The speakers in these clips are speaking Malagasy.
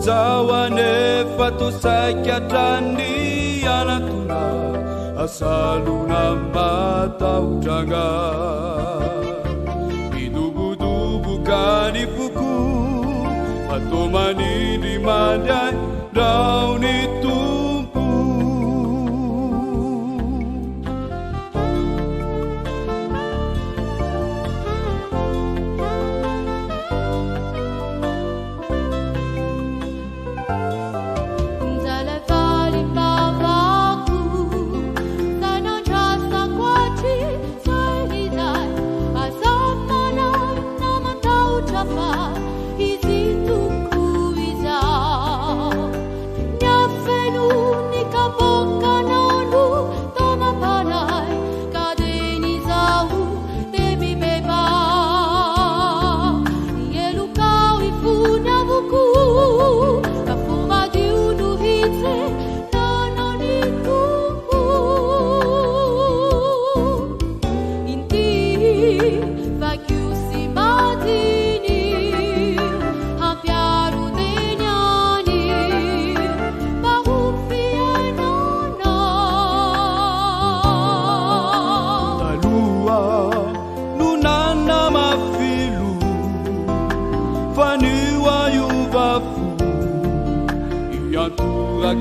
zawanefa tosaikiatrany anatona asalona matautranga idobodobokany foko atao manindry mandray rao ny tompo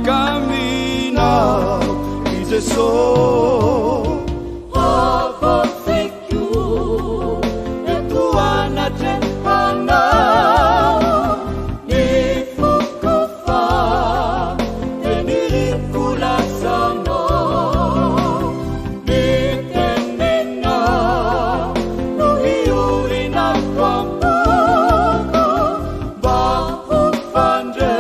Camina Jesus Avafekyu Etuana Tempana Nifukufa Tenirikula Sano Nitenena Nuhiurina Kwampuko Bahupande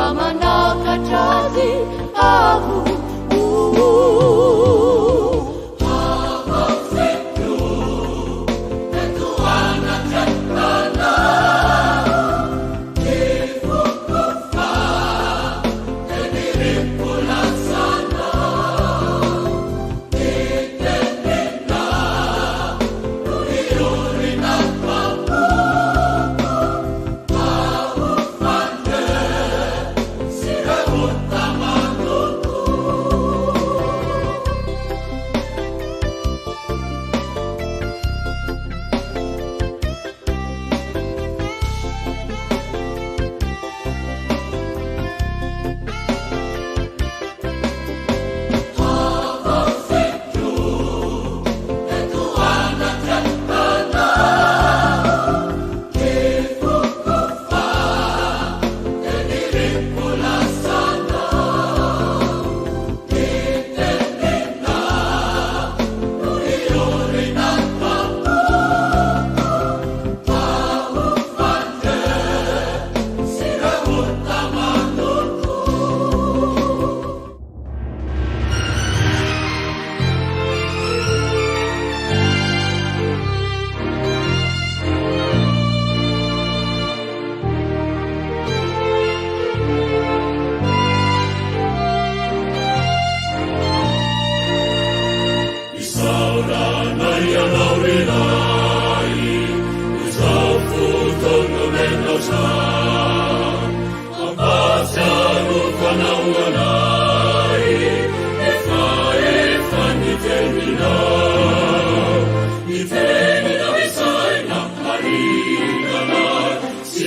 Pamanakatati ahu Avafekyu Etuana Tempana Nifukufa Tenirikula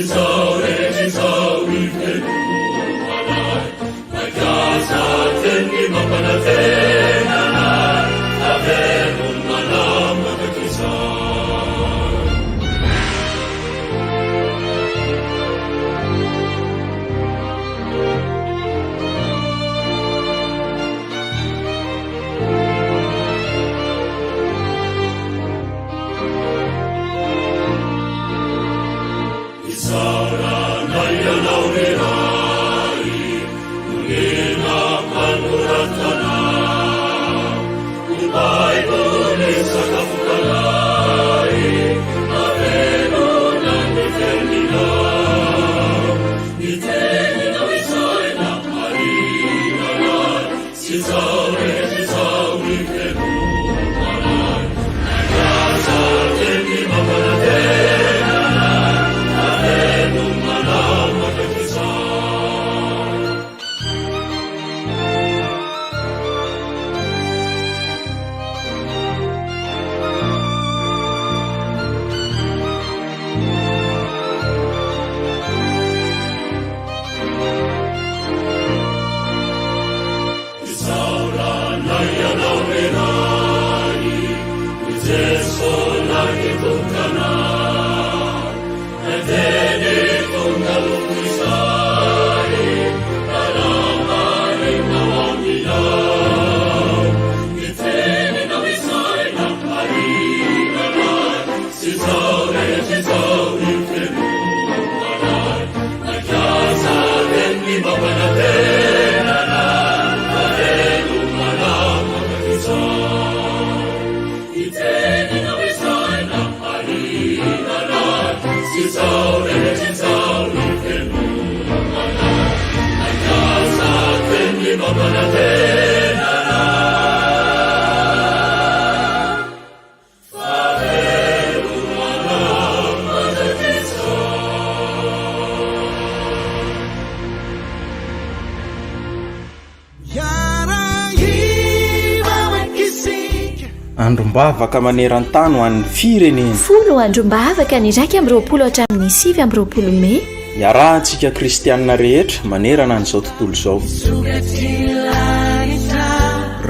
izao rehetra izao ifenomanay mampiasa teny mampanatenanay avelony manamanaky izao andrombavaka maneran-tany ho an'ny firenena folo andrombavaka ny raiky am'roapolo hatramin'ny 7 am'roapolo Mey iarahantsika kristianina rehetra manerana n'izao tontolo izao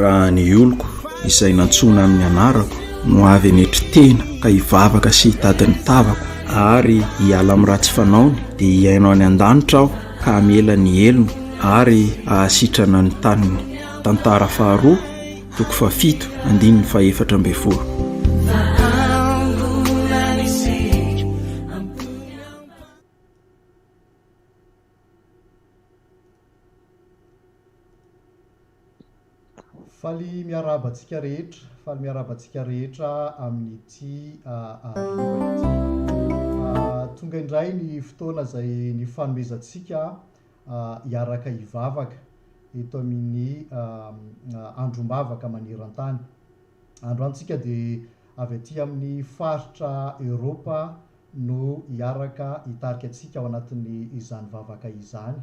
raha ny oloko izay nantsona amin'ny anarako no avy anetry tena ka hivavaka sy hitady ny tavako ary hiala amin'ny ratsy fanaony dia hiaino any an-danitra aho ka hamela ny elony ary ahasitrana ny taniny. Tantara faharoa toko fafito andininy faefatra amby folo. faly miarabantsika rehetra amin'ity tonga indray ny fotoana zay ny fanomezantsika hiaraka hivavaka eto amin'ny andrombavaka maneran-tany. Androantsika dia avy aty amin'ny faritra Eropa no hiaraka hitarika antsika ao anatin'ny izany vavaka izany.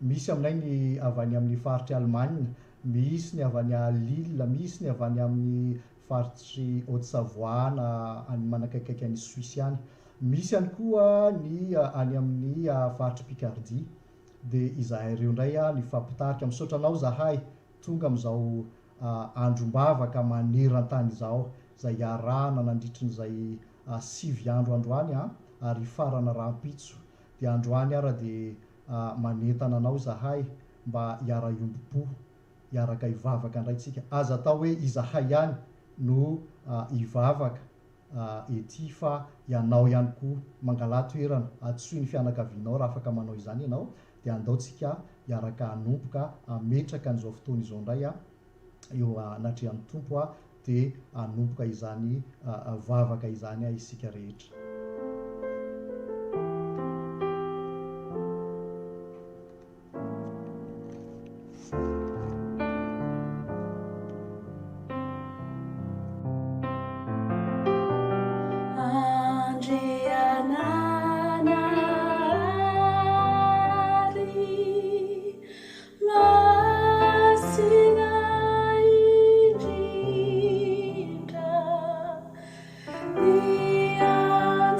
Misy aminay ny avy any amin'ny faritra Allemagne, misy ny avy any Lille, misy ny avy any amin'ny faritry Haute-Savoie na any manakaikaiky any Suisse any, misy ihany koa ny any amin'ny faritry Picardie. Dia izahay ireo indray ny fampitarika misaotra anao zahay tonga amin'izao andrombavaka maneran-tany izao zay iarahana nandritrin'izay 9 andro androany ary farana rahampitso. Dia androany ara dia manentana anao zahay mba hiara-iombo-po hiaraka hivavaka indray tsika. Aza atao hoe izahay ihany no hivavaka ety fa ianao ihany koa mangala toerana atsoy ny fianakavianao raha afaka manao izany ianao dia andaotsika hiaraka hanompoka ametraka an'izao fotoana izao indray eo anatrehan'ny tompo dia hanompoka izany vavaka izany isika rehetra. Yeah.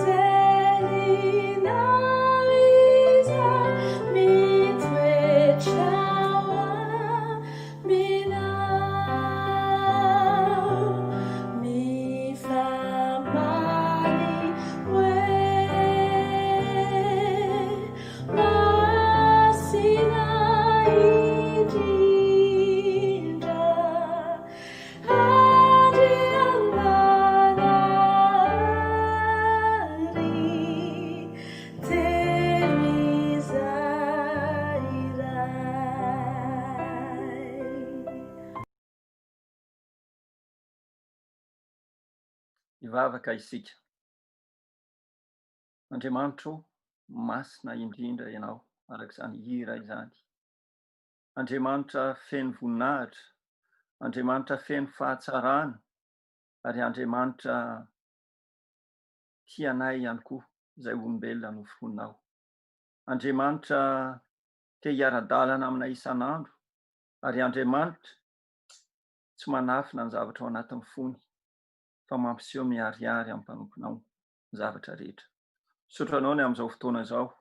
hivavaka isika. Andriamanitro masina indrindra ianao arak'izany hira izany. Andriamanitra feno voninahitra, Andriamanitra feno fahatsarana, ary Andriamanitra tianay ihany koa izay olombelona noforonao. Andriamanitra te hiara-dalana aminay isan'andro, ary Andriamanitra tsy manafina ny zavatra ao anatin'ny fony, fa mampiseho miharihary amin'ny mpanomponao ny zavatra rehetra. Sotranao ny amin'izao fotoana izao,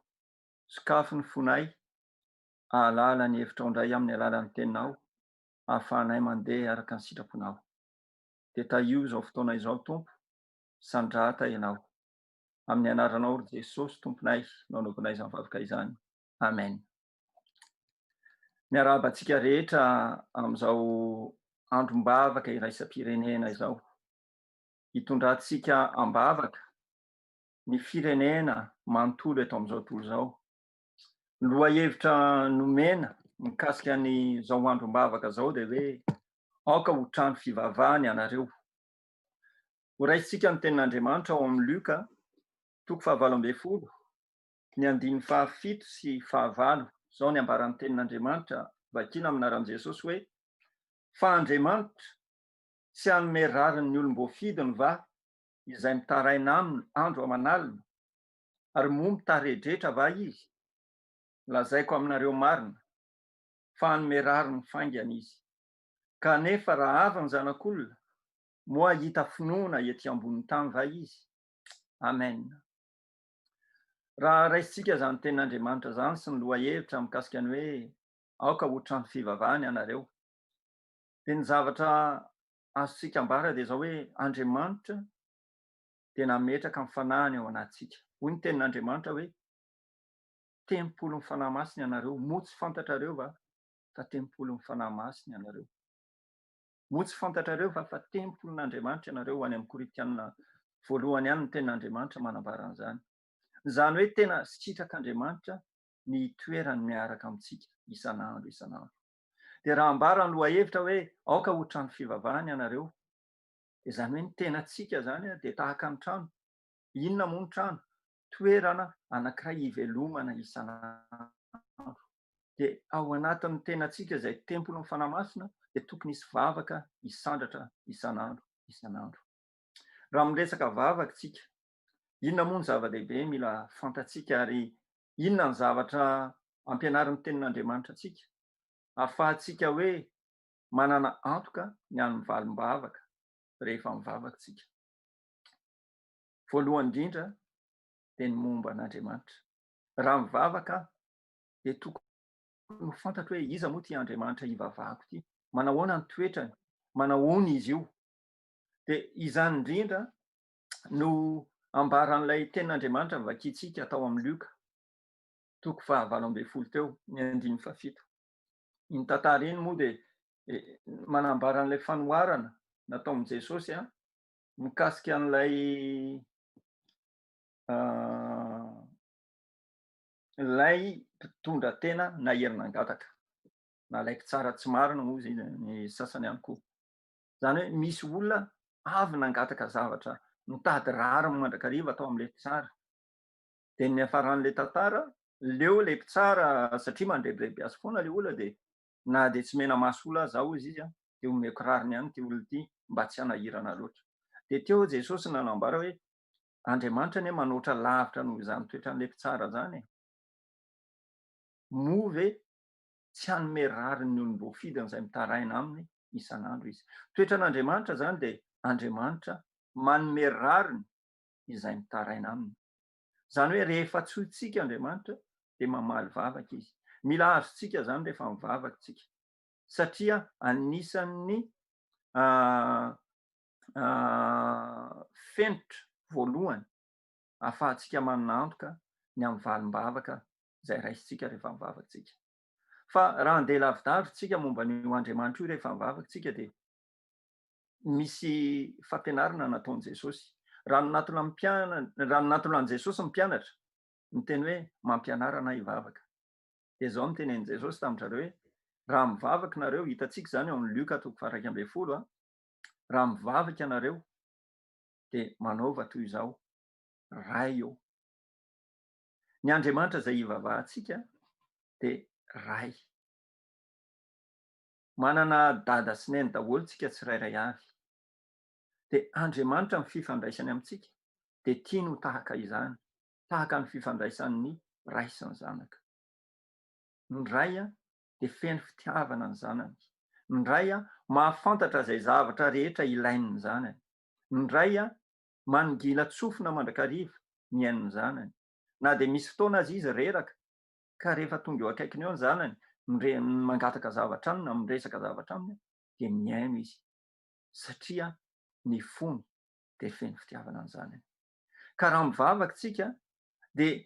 sokafo ny fonay, ahalala ny hevitra indray amin'ny alalan'ny teninao, ahafahanay mandeha araka ny sitraponao. Dia taio izao fotoana izao, Tompo, sandrata ianao. Amin'ny anaranao ry Jesosy, Tomponay, nanaovanay izany vavaka izany. Amen. Miarabantsika rehetra amin'izao androm-bavaka iraisam-pirenena izao. Hitondrantsika am-bavaka ny firenena manontolo eto amin'izao tontolo izao. Lohahevitra nomena mikasika ny izao androm-bavaka izao dia hoe aoka ho trano fivavahana ianareo. Horaisintsika ny tenin'Andriamanitra ao amin'ny Luka 7:12, ny 5 sy 9. Izao ny ambaran'ny tenin'Andriamanitra vakiana amin'ny anaran'i Jesosy hoe: fa Andriamanitra tsy hanome rariny ny olom-boafidiny va, izay mitaraina aminy andro aman'alina, ary moa mitaredretra va izy? Lazaiko aminareo marina, fa hanome rariny faingana izy. Kanefa raha avy ny zanak'olona, moa hita finoana ety ambonin'ny tany va izy? Amen. Raha raisintsika izany tenin'Andriamanitra izany sy ny lohahevitra mikasika ny hoe aoka ho trano fivavahana ianareo, dia ny zavatra azontsika ambara dia izao hoe Andriamanitra dia nametraka ny fanahiny ao anatintsika. Hoy ny tenin'Andriamanitra hoe tempolo ny fanahy masina ianareo, moa tsy fantatrareo va fa tempolo ny fanahy masina ianareo. Moa tsy fantatrareo va fa tempolin'Andriamanitra ianareo. Ho any amin'ny Korintianina 1 ihany ny tenin'Andriamanitra manambara an'izany. Izany hoe tena sitrak'Andriamanitra ny toerany miaraka amintsika isan'andro isan'andro. Dia raha ambara ny lohahevitra hoe aoka ho trano fivavahana ianareo, dia izany hoe ny tenantsika izany dia tahaka ny trano. Inona moa ny trano? Toerana anankiray hivelomana isan'andro. Dia ao anatin'ny tenantsika izay tempolon'ny fanahy masina dia tokony hisy vavaka hisandratra isan'andro isan'andro. Raha miresaka vavaka tsika, inona moa ny zava-dehibe mila fantatsika, ary inona ny zavatra ampianarin'ny tenin'Andriamanitra tsika? Ahafahantsika hoe manana antoka ny any mivalim-bavaka rehefa mivavaka tsika. Voalohany indrindra dia ny momba an'Andriamanitra. Raha mivavaka dia tokony ho fantatra hoe iza moa ty Andriamanitra hivavahako ity, manahoana ny toetrany, manahoana izy io. Dia izany indrindra no ambaran'ilay tenin'Andriamanitra vakiantsika atao amin'ny Luka 7:12 teo, ny 5-7. Iny tantara iny moa dia manambara an'ilay fanoharana nataon'i Jesosy mikasika an'ilay ilay mpitondra tena na herinangataka, na ilay mpitsara tsy marina moa izy ny sasany ihany koa. Izany hoe misy olona avy nangataka zavatra, mitady rariny mandrakariva atao amin'ilay mpitsara. Dia ny afaran'ilay tantara, leo ilay mpitsara satria mandrebireby azy foana ilay olona, dia na dia tsy mena maso olona zao izy dia omeko rariny ihany ity olona ity mba tsy hanahirana loatra. Dia teo Jesosy nanambara hoe Andriamanitra anie manoatra lavitra noho izany toetran'ilay mpitsara izany. Moa ve tsy hanome rariny ny olom-boafidiny izay mitaraina aminy isan'andro izy. Toetran'Andriamanitra izany dia Andriamanitra manome rariny izay mitaraina aminy. Izany hoe rehefa tsointsika Andriamanitra dia mamaly vavaka izy. Mila azontsika izany rehefa mivavaka tsika, satria anisan'ny fenitra voalohany ahafahantsika manana antoka ny amin'ny valim-bavaka izay raisintsika rehefa mivavaka tsika. Fa raha andeha lavidavitra tsika momba n'io Andriamanitra io rehefa mivavaka tsika, dia misy fampianarana nataon'i Jesosy. Raha ny natona an'i Jesosy ny mpianatra, ny teny hoe mampianara anay hivavaka. Dia izao ny tenenin'i Jesosy tamin'izareo hoe raha mivavaka nareo, hitantsika izany ao amin'ny Luka 7:12, raha mivavaka ianareo dia manaova toy izao ray eo. Ny Andriamanitra izay ivavahantsika dia ray. Manana dada sy neny daholo tsika tsirairay avy. Dia Andriamanitra ny fifandraisany amintsika dia tia no tahaka izany, tahaka ny fifandraisan'ny ray sy ny zanaka. Ny ray dia feno fitiavana ny zanany. Ny ray mahafantatra izay zavatra rehetra ilainy ny zanany. Ny ray manongila tsofina mandrakariva miain'ny zanany. Na dia misy fotoana azy izy reraka, ka rehefa tonga eo akaikiny eo ny zanany, mangataka zavatra aminy, miresaka zavatra aminy, dia miaino izy. Satria ny fony dia feno fitiavana ny zanany. Ka raha mivavaka tsika, dia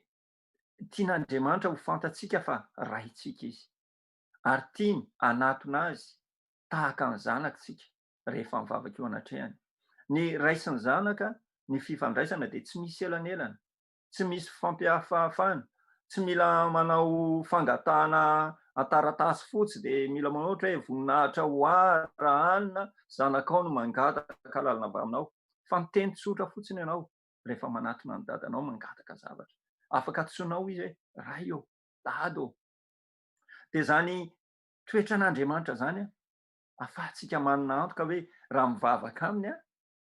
tian'Andriamanitra ho fantatsika fa raitsika izy. Ary tiany hanatona azy tahaka ny zanaka tsika rehefa mivavaka eo anatrehany. Ny ray sy ny zanaka, ny fifandraisana dia tsy misy elanelana, tsy misy fampiafahafana, tsy mila manao fangatahana taratasy fotsy dia mila manao ohatra hoe voninahitra ho hanina, zanakao no mangataka lalina aminao. Fa miteny tsotra fotsiny ianao rehefa manatona ny dadanao mangataka zavatra. Afaka antsoinao izy hoe ray eo, dado. Dia zany toetran'Andriamanitra zany ahafahantsika manana antoka hoe raha mivavaka aminy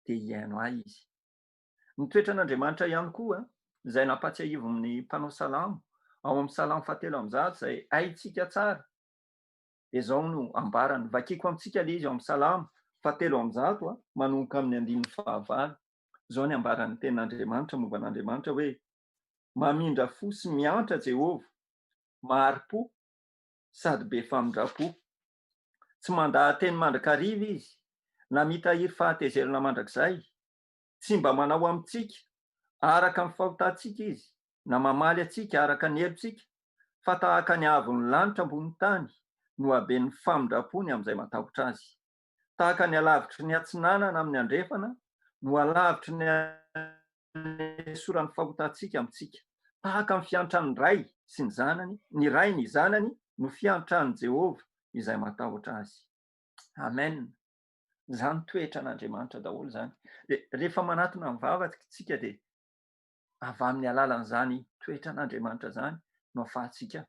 dia hiaino ahy izy. Ny toetran'Andriamanitra ihany koa izay nampatsiahivo amin'ny mpanao salamo ao amin'ny salamo 7:1 izay haintsika tsara. Dia izao no ambarany, vakiko amintsika ilay izy ao amin'ny salamo 7:1 manomboka amin'ny 5:9. Izao ny ambaran'ny tenin'Andriamanitra momba an'Andriamanitra hoe: mamindra fo sy miantra Jehovah, mahari-po sady be famindrapo. Tsy mandahan-teny mandrakariva izy, na mitahiry fahatezerana mandrakizay. Tsy mba manao amintsika araka ny fahotantsika izy, na mamaly atsika araka ny helontsika, fa tahaka ny avon'ny lanitra ambony tany no haben'ny famindrapony amin'izay matahotra azy. Tahaka ny alavitry ny atsinanana amin'ny andrefana no alavitry ny esoran'ny fahotantsika amintsika. Tahaka ny fiantran'ny ray sy ny zanany, ny ray ny zanany no fiantran'ny Jehovah izay matahotra azy. Amen. Zany toetran'Andriamanitra daholo zany. Dia rehefa manatona mivavaka tsika dia avy amin'ny alalan'izany toetran'Andriamanitra zany no ahafahantsika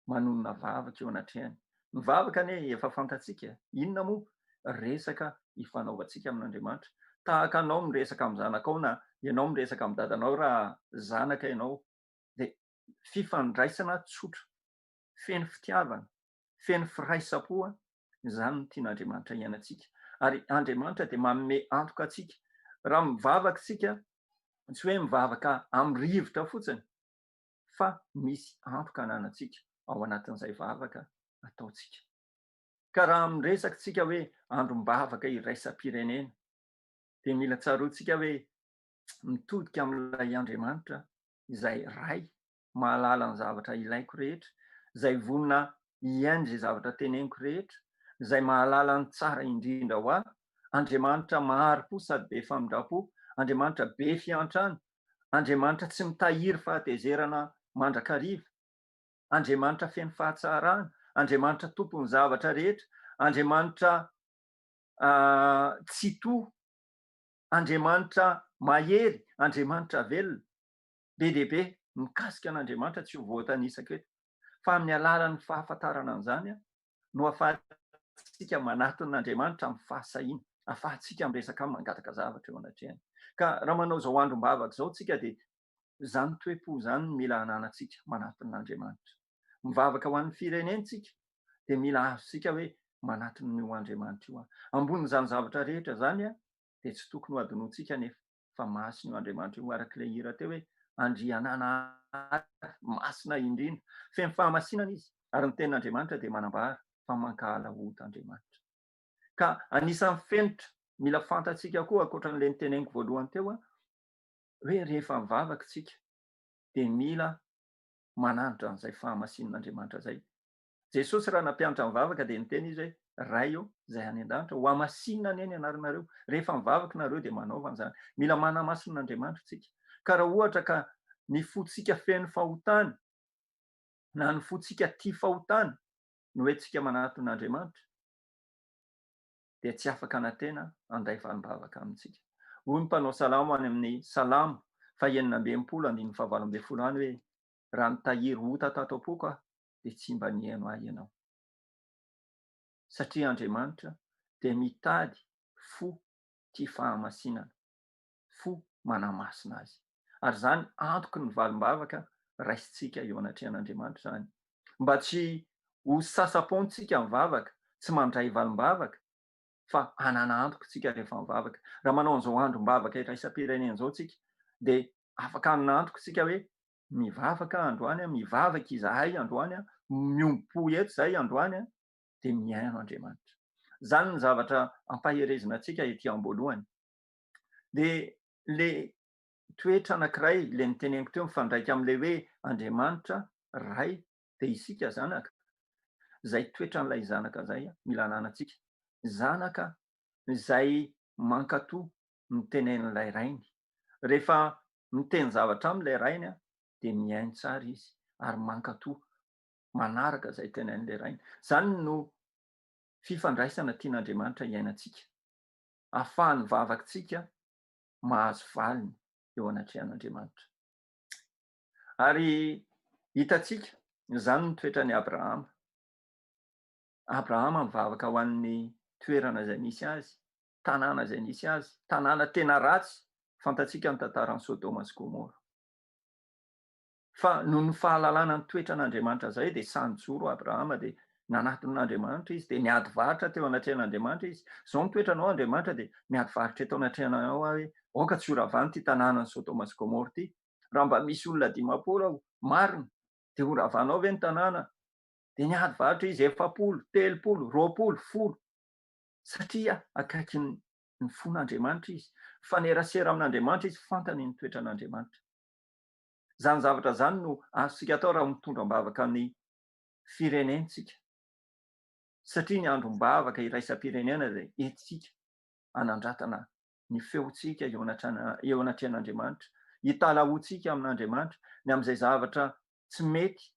manonona vavaka eo anatrehany. Mivavaka anie efa fantatsika, inona moa? Resaka ifanaovantsika amin'Andriamanitra. Tahaka anao miresaka amin'ny zanakao na ianao miresaka amin'ny dadanao raha zanaka ianao, dia fifandraisana tsotra, feno fitiavana, feno firaisapo, izany no tian'Andriamanitra iainantsika. Ary Andriamanitra dia manome antoka atsika. Raha mivavaka tsika, tsy hoe mivavaka amin'ny rivotra fotsiny, fa misy antoka ananantsika ao anatin'izay vavaka ataontsika. Ka raha miresaka tsika hoe androm-bavaka iraisam-pirenena, dia mila tsaroantsika hoe mitodika amin'ilay Andriamanitra izay ray, mahalala ny zavatra ilaiko rehetra, izay vonona hiaino izay zavatra teneniko rehetra, izay mahalala ny tsara indrindra ho ahy. Andriamanitra mahari-po sady be famindrapo, Andriamanitra be fiantrana, Andriamanitra tsy mitahiry fahatezerana mandrakariva, Andriamanitra feno fahatsarana, Andriamanitra tompony zavatra rehetra, Andriamanitra tsy toa, Andriamanitra mahery, Andriamanitra velona. Be dia be mikasika an'Andriamanitra tsy ho voatanisaka eto. Fa amin'ny alalan'ny fahafantarana an'izany no ahafahantsika manaton'Andriamanitra amin'ny fahasahiana, ahafahantsika miresaka amin'ny mangataka zavatra eo anatrehany. Ka raha manao izao androm-bavaka izao tsika dia izany toe-po izany no mila hananantsika manaton'Andriamanitra. Mivavaka ho an'ny firenentsika dia mila azontsika hoe manaton'io Andriamanitra io. Ambonin'izany zavatra rehetra zany dia tsy tokony ho adinointsika nefa fa masina io Andriamanitra io, araka ilay hira teo hoe andrianana masina indrindra, feno fahamasinana izy. Ary ny tenin'Andriamanitra dia manambara fa mankahala ota Andriamanitra. Ka anisan'ny fenitra mila fantatsika koa ankoatran'ilay niteneniko voalohany teo hoe rehefa mivavaka tsika dia mila manandratra an'izay fahamasinan'Andriamanitra izay. Jesosy raha nampianatra mivavaka dia niteny izy hoe ray eo izay any an-danitra ho hamasinina anie ny anaranareo. Rehefa mivavaka nareo dia manaova an'izany. Mila manamasinan'Andriamanitra tsika. Ka raha ohatra ka ny fontsika feno fahotana na ny fontsika tia fahotana no hoentsika manaton'Andriamanitra dia tsy afaka anantena handay vanim-bavaka amintsika. hoy ny mpanao salamo any amin'ny salamo 5:20 any hoe raha nitahiry ota tato am-poko aho dia tsy mba nihaino ahy ianao. Satria Andriamanitra dia mitady fo tia fahamasinana, fo manamasina azy. Ary zany antoky ny valim-bavaka raisitsika eo anatrehan'Andriamanitra zany. Mba tsy ho sasapontsika mivavaka, tsy mandray valim-bavaka, fa hanana antoka tsika rehefa mivavaka. Raha manao an'izao androm-bavaka iraisam-pirenena izao tsika, dia afaka hanana antoka tsika hoe mivavaka androany, mivavaka izahay androany, miompo eto izay androany, dia mihaino Andriamanitra. Zany ny zavatra ampaherezana antsika etỳ am-boalohany. Dia le toetra anankiray, le niteneniko teo mifandraika amin'ilay hoe Andriamanitra ray dia isika zanaka. Izay toetran'ilay zanaka izay mila ananantsika. Zanaka izay mankatoa mitenenin'ilay rainy. Rehefa miteny zavatra amin'ilay rainy dia mihaino tsara izy ary mankatoa manaraka izay tenenin'ilay rainy. Zany no fifandraisana tian'Andriamanitra iainantsika. Ahafahan'ny vavakantsika mahazo valiny eo anatrehan'Andriamanitra. Ary hitantsika izany ny toetran'i Abrahama. Abrahama mivavaka ho an'ny toerana izay nisy azy, tanàna izay nisy azy, tanàna tena ratsy, fantatsika ny tantaran'i Sodoma sy Gomora. Fa noho ny fahalalana ny toetran'Andriamanitra izay dia sanjoro Abrahama dia nanaton'Andriamanitra izy dia niady varitra teo anatrehan'Andriamanitra izy. Izao ny toetranao Andriamanitra dia miady varitra eto anatrehanao hoe aoka tsy ho ravany ity tanànan'i Sodoma sy Gomora ity. Raha mba misy olona 500 marina dia ho ravanao ve ny tanàna? Dia niady varitra izy 70, 30, 20, 10. Satria akaiky ny fon'Andriamanitra izy. Fanerasera amin'Andriamanitra izy, fantany ny toetran'Andriamanitra. Zany zavatra zany no azontsika atao raha mitondra mbavaka ny firenentsika. Satria ny androm-bavaka iraisam-pirenena dia etsika hanandratana ny feontsika eo anatrehan'Andriamanitra, hitalahoantsika amin'Andriamanitra ny amin'izay zavatra tsy mety,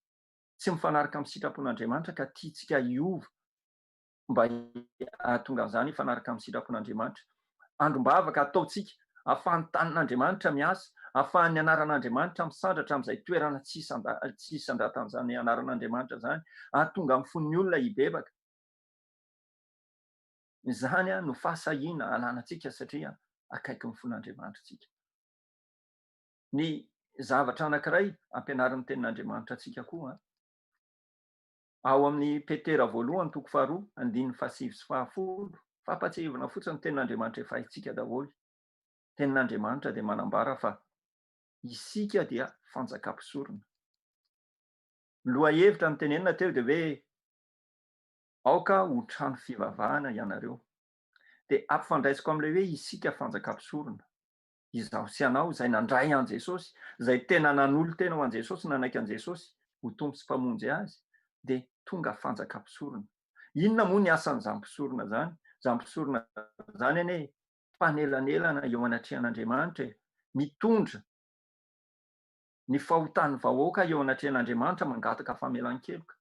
tsy mifanaraka amin'ny sitrapon'Andriamanitra ka tiantsika hiova mba hahatonga an'izany hifanaraka amin'ny sitrapon'Andriamanitra. Androm-bavaka ataontsika ahafahan'ny tanin'Andriamanitra miasa, ahafahan'ny anaran'Andriamanitra misandratra amin'izay toerana tsy isandratan'izany anaran'Andriamanitra zany, ahatonga amin'ny fon'ny olona hibebaka. Izany no fahasahiana ananantsika satria akaiky ny fon'Andriamanitra tsika. Ny zavatra anankiray ampianarin'ny tenin'Andriamanitra antsika koa, ao amin'ny Petera 1:2-5-10, fampatsiahivana fotsiny tenin'Andriamanitra efa haintsika daholo. Tenin'Andriamanitra dia manambara fa isika dia fanjakam-pisorona. Lohahevitra ny tenenina teo dia hoe aoka ho trano fivavahana ianareo. Dia ampifandraisiko amin'ilay hoe isika fanjakam-pisorona. Izaho sy anao izay nandray an Jesosy, izay tena nanolo tena ho an Jesosy, nanaiky an Jesosy, ho tompo sy mpamonjy azy, dia tonga fanjakam-pisorona. Inona moa ny asan'izany mpisorona zany? Izany mpisorona zany anie mpanelanelana eo anatrehan'Andriamanitra, mitondra ny fahotan'ny vahoaka eo anatrehan'Andriamanitra mangataka famelan-keloka.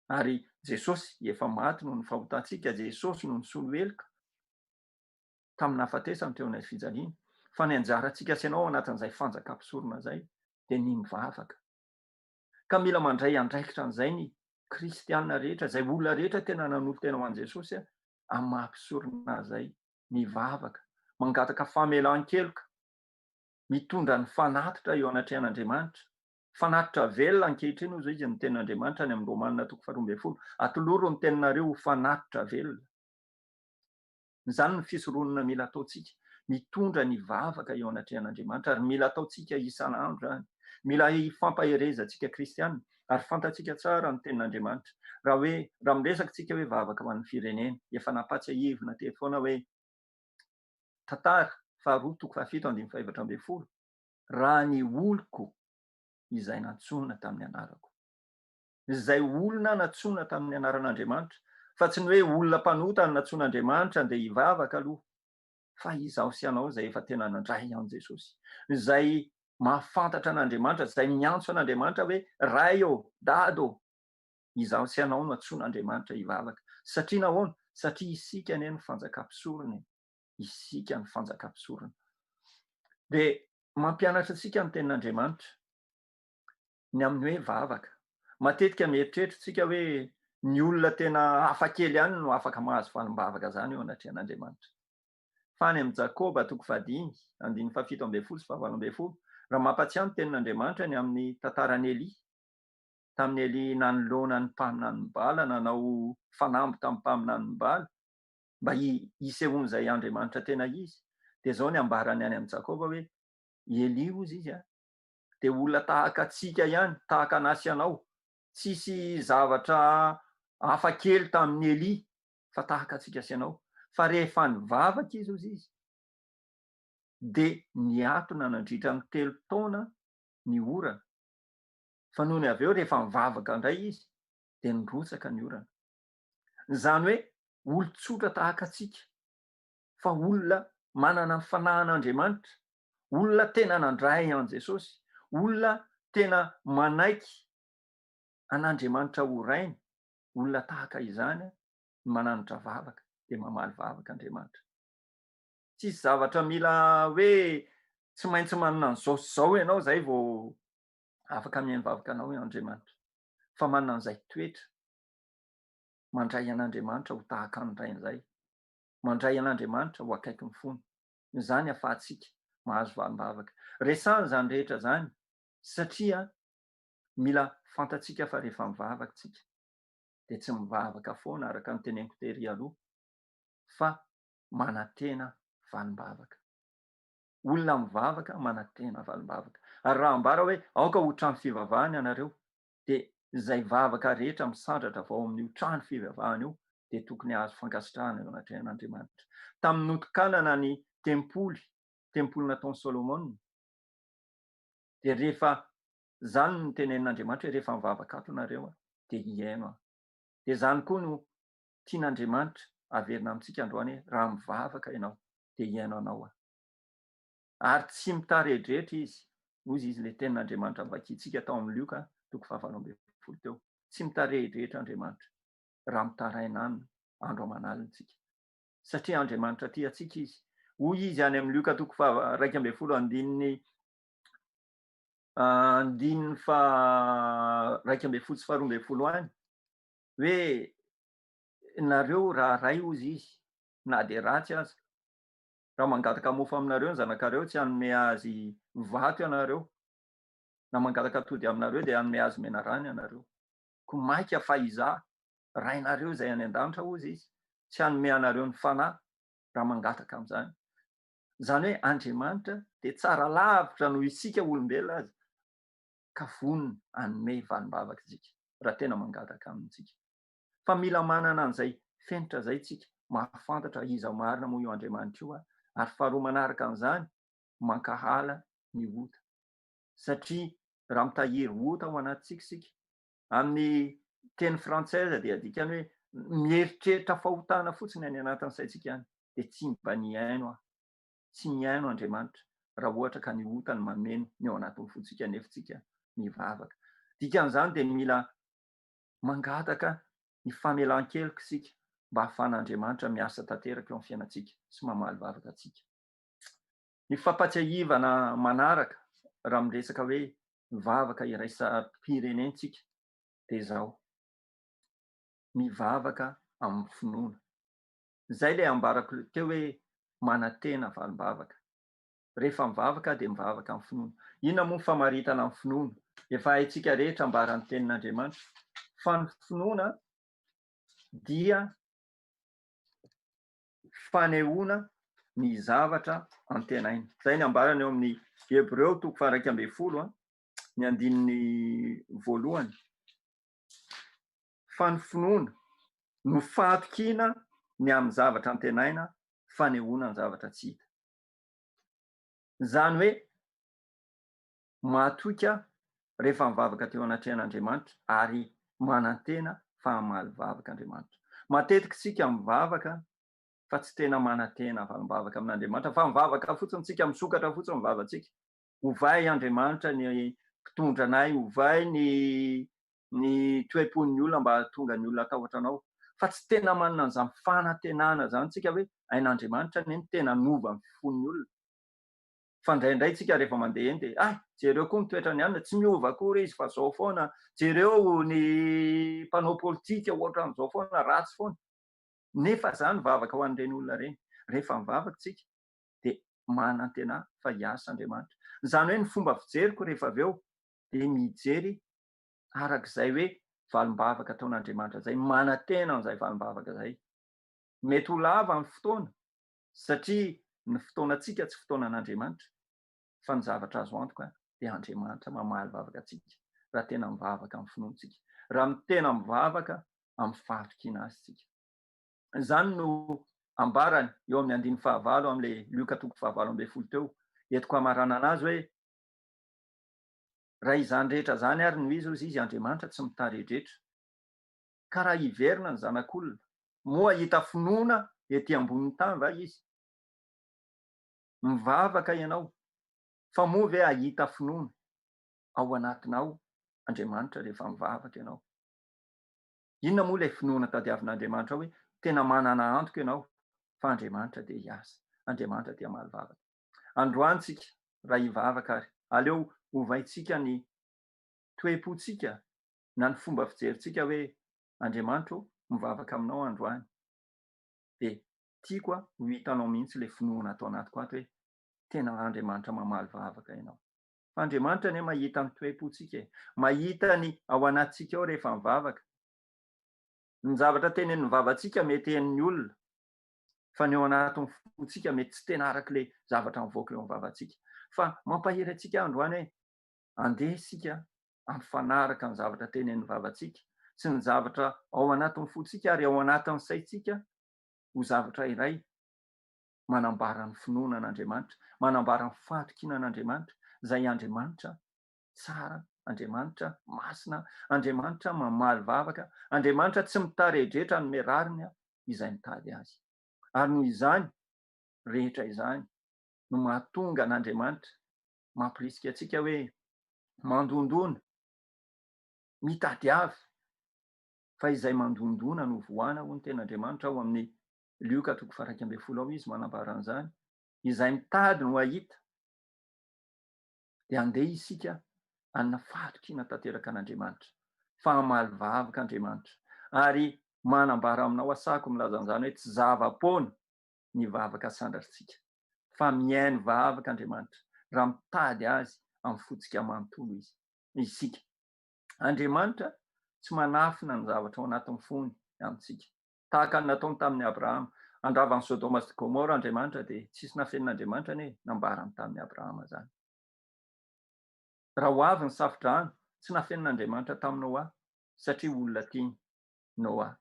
Ary Jesosy efa maty noho ny fahotantsika, Jesosy noho ny soloheloka tamin'ny nahafatesany teo anaty fijaliana. Fa ny anjarantsika sy ianao anatin'izay fanjakam-pisorona izay dia ny mivavaka. Ka mila mandray andraikitra an'izay ny kristianina rehetra, izay olona rehetra tena nanolo tena ho an Jesosy amin'ny maha-mpisorona izay, mivavaka, mangataka famelan-keloka, mitondra ny fanatitra eo anatrehan'Andriamanitra. Fanatitra velona ankehitriny hoy izy ny tenin'Andriamanitra any amin'ny Romanina 12:12. Atoloro ny teninareo ho fanatitra velona. Izany ny fisoronana mila ataontsika, mitondra ny vavaka eo anatrehan'Andriamanitra, ary mila ataontsika isan'andro zany. Mila hifampaherezantsika kristianina ary fantatsika tsara ny tenin'Andriamanitra. Raha miresaka tsika hoe vavaka ho an'ny firenena, efa nampatsiahivina teo foana hoe tantara 2:7-5:12. Raha ny oloko izay nantsona tamin'ny anarako. Izay olona nantsona tamin'ny anaran'Andriamanitra, fa tsy ny hoe olona mpanota no nantson'Andriamanitra dia hivavaka aloha, fa izaho sy ianao izay efa tena nandray an Jesosy, izay mahafantatra an'Andriamanitra, izay miantso an'Andriamanitra hoe ray ô, dado, izaho sy ianao no nantson'Andriamanitra hivavaka. Satria nahoana? Satria isika anie no fanjakam-pisorona. isika ny fanjakam-pisorona. Dia mampianatra antsika ny tenin'Andriamanitra ny amin'ny hoe vavaka. Matetika mieritreritra tsika hoe ny olona tena hafakely ihany no afaka mahazo valim-bavaka zany eo anatrehan'Andriamanitra. Fa any amin'ny Jakoba 5:7-7, raha mampatsiahy ny tenin'Andriamanitra ny amin'ny tantaran'ny Elia, tamin'ny Elia nanoloana ny mpaminany bala, nanao fanamby tamin'ny mpaminany bala mba hisehoany izay Andriamanitra tena izy. Dia zao ny ambarany any amin'ny Jakoba hoe Elia ozy izy dia olona tahaka atsika ihany, tahaka anasy anao. Tsisy zavatra hafakely tamin'ny Elia fa tahaka atsika sy anao. Fa rehefa nivavaka izy ozy izy dia niatona nandritra ny 3 taona ny orana. Fa noho ny avy eo rehefa nivavaka indray izy dia nirotsaka ny orana. Izany hoe olon-tsotra tahaka atsika, fa olona manana ny fanahin'Andriamanitra, olona tena nandray an Jesosy, olona tena manaiky an'Andriamanitra ho rainy, olona tahaka izany mananatra vavaka dia mamaly vavaka Andriamanitra. Tsisy zavatra mila hoe tsy maintsy manana an'izao sy izao ianao zay vao afaka mihaino vavaka anao Andriamanitra. Fa manana an'izay toetra, mandray an'Andriamanitra ho tahaka an'izay izay, mandray an'Andriamanitra ho akaiky ny fony. Izany ahafahantsika mahazo valim-bavaka. Resahana izany rehetra zany satria mila fantatsika fa rehefa mivavaka tsika dia tsy mivavaka foana araka ny teneniko tery aloha, fa manantena valim-bavaka. Olona mivavaka manantena valim-bavaka. Ary raha ambara hoe aoka ho trano fivavahana ianareo, dia izay vavaka rehetra misandratra vao amin'ny trano fivavahana io dia tokony hahazo fankasitrahana eo anatrehan'Andriamanitra. Tamin'ny notokanana ny tempoly nataon'i Solomona, dia rehefa zany no tenenin'Andriamanitra hoe rehefa mivavaka ato ianareo dia hiaino. Dia zany koa no tian'Andriamanitra averina amintsika androany hoe raha mivavaka ianao dia hiaino anao. Ary tsy mitarehdrehetra izy, hozy izy ilay tenin'Andriamanitra vakintsika tao amin'ny Lioka 7:20 teo. Tsy mitarehdrehetra Andriamanitra raha mitaraina any andro aman'alina satria Andriamanitra tia antsika izy. Hoy izy any amin'ny Lioka 2:2-2 any hoe nareo raha ray ozy izy na dia ratsy aza, raha mangataka mofo aminareo ny zanakareo tsy hanome azy vato ianareo, na mangataka atody aminareo dia hanome azy menarany ianareo. Ko maika fa izaho rainareo izay any an-danitra ozy izy, tsy hanome anareo ny fanahy raha mangataka amin'izany. Izany hoe Andriamanitra dia tsara lavitra noho isika olombelona azy ka vonona hanome valim-bavaka isika raha tena mangataka amintsika. Fa mila manana an'izay fenitra izay tsika, mahafantatra iza marina moa io Andriamanitra io, ary faharoa manaraka an'izany mankahala ny ota. Satria raha mitahiry ota ao anatintsika isika, amin'ny teny frantsaiza dia dikany hoe mieritreritra fahotana fotsiny any anatin'ny saintsika any, dia tsy mba niaino tsy miaino Andriamanitra raha ohatra ka ny ota ny mameno ny ao anatin'ny fotsika nefitsika mivavaka. Dikan'izany dia mila mangataka ny famelan-keloka isika mba ahafahan'Andriamanitra miasa tanteraka eo amin'ny fiainantsika sy mamaly vavaka atsika. Ny fampatsiahivana manaraka raha miresaka hoe mivavaka iraisam-pirenentsika dia izao: mivavaka amin'ny finoana. Izay ilay ambarako teo hoe manantena valim-bavaka. Rehefa mivavaka dia mivavaka amin'ny finoana. Inona moa ny famaritana amin'ny finoana? Efa haintsika rehetra ambaran'ny tenin'Andriamanitra fa ny finoana dia fanehoana ny zavatra antenaina. Izay ny ambarany eo amin'ny Hebreo 2:12 ny 2. Fa ny finoana no fahatokiana ny amin'ny zavatra antenaina, fanehoana ny zavatra tsy hita. Izany hoe mahatoka rehefa mivavaka teo anatrehan'Andriamanitra ary manantena fa hamaly vavaka Andriamanitra. Matetika isika mivavaka fa tsy tena manantena valim-bavaka amin'Andriamanitra, fa mivavaka fotsiny tsika, misokatra fotsiny mivavatsika. Ovay Andriamanitra ny mpitondra anay, ovay ny toe-pon'ny olona mba hahatonga ny olona atahotra anao. Fa fa tsy tena manana an'izany fanantenana zany tsika hoe ain'Andriamanitra ny tena nova ny fon'ny olona. Fa indraindray tsika rehefa mandeha eny dia jereo koa mitoetra ny anina tsy miova akory izy fa zao foana, jereo ny mpanao politika ohatran'izao foana ratsy foana. Nefa zany vavaka ho an'ireny olona reny. Rehefa mivavaka tsika dia manantena fa hiasa Andriamanitra. Zany hoe ny fomba fijeriko rehefa avy eo dia mijery arak'izay hoe valim-bavaka ataon'Andriamanitra zay, manantena an'izay valim-bavaka zay. Mety ho lava ny fotoana satria ny fotoanantsika tsy fotoanan'Andriamanitra, fa ny zavatra azo antoka dia Andriamanitra mamaly vavaka antsika raha tena mivavaka amin'ny finoantsika, raha tena mivavaka amin'ny fahatokiana azy tsika. Zany no ambarany eo amin'ny 15 amin'ilay Luka 15:20 teo, entiko hamarana anazy hoe raha izany rehetra zany ary no izy Andriamanitra tsy mitaredraetra. Ka raha hiverina ny zanak'olona, moa hita finoana ety ambonin'ny tany va izy? Mivavaka ianao, fa moa ve ahita finoana ao anatinao Andriamanitra rehefa mivavaka ianao? Inona moa ilay finoana tadiavin'Andriamanitra hoe tena manana antoka ianao fa Andriamanitra dia hiasa, Andriamanitra dia mahaly vavaka. Androany tsika raha hivavaka ary aleo ovaintsika ny toe-pontsika na ny fomba fijerintsika hoe Andriamanitra mivavaka aminao androany. Dia tiako ho hitanao mihitsy ilay finoana atao anatiko ato hoe tena Andriamanitra mamaly vavaka ianao. Fa Andriamanitra anie mahita ny toe-pontsika, mahita ny ao anatintsika ao rehefa mivavaka. Ny zavatra tenenin'ny vavantsika mety hen'ny olona, fa ny ao anatin'ny fontsika mety tsy tena arak'ilay zavatra mivoaka eo amin'ny vavantsika. Fa mampahery antsika androany hoe andeha isika amfanaraka ny zavatra tenenin'ny vavantsika sy ny zavatra ao anatin'ny fontsika ary ao anatin'ny saintsika ho zavatra iray manambara ny finoana an'Andriamanitra, manambara ny fahatokiana an'Andriamanitra, izay Andriamanitra tsara, Andriamanitra masina, Andriamanitra mamaly vavaka, Andriamanitra tsy mitaredraetra ny merariny izay mitady azy. Ary noho izany, rehetra izany no mahatonga an'Andriamanitra mampirisika antsika hoe mandondona, mitady fa izay mandondona no voana ho ny ten'Andriamanitra ao amin'ny Luka 1:20 izy manambara an'izany. Izay mitady no ahita, dia andeha isika hanana fahatokiana tanteraka an'Andriamanitra, fa hamaly vavaka Andriamanitra. Ary manambara aminao asako milaza an'izany hoe tsy zava-poana ny vavaka sandratsika, fa mihaino vavaka Andriamanitra raha mitady azy amin'ny fotsika manontolo izy. Isika Andriamanitra tsy manafina ny zavatra ao anatin'ny fony amintsika. Tahaka ny nataony tamin'ny Abrahama, andravany Sodoma sy Gomora Andriamanitra dia tsisy nafenin'Andriamanitra ne nambarany tamin'ny Abrahama zany. Raha ho avy ny safodrano, tsy nafenin'Andriamanitra tamin'ny Noa satria olona tiany Noa.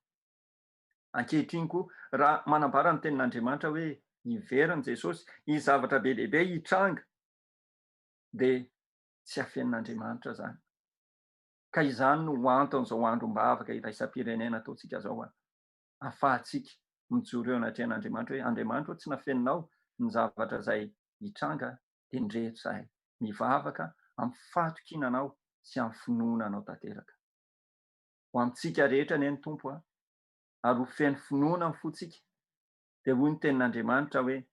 Ankehitriny koa raha manambara ny tenin'Andriamanitra hoe hiveriny Jesosy, izy zavatra be lehibe hitranga, dia tsy hafenin'Andriamanitra zany. Ka izany no anton'izao androm-bavaka iraisam-pirenena ataontsika zao, ahafahantsika mijoro eo anatrehan'Andriamanitra hoe Andriamanitra tsy nafeninao ny zavatra izay hitranga, dia ndreto izahay mivavaka amin'ny fahatokinanao sy amin'ny finoananao tanteraka. Ho amintsika rehetra anie ny Tompo, ary ho feno finoana amin'ny fontsika, dia hoy ny tenin'Andriamanitra hoe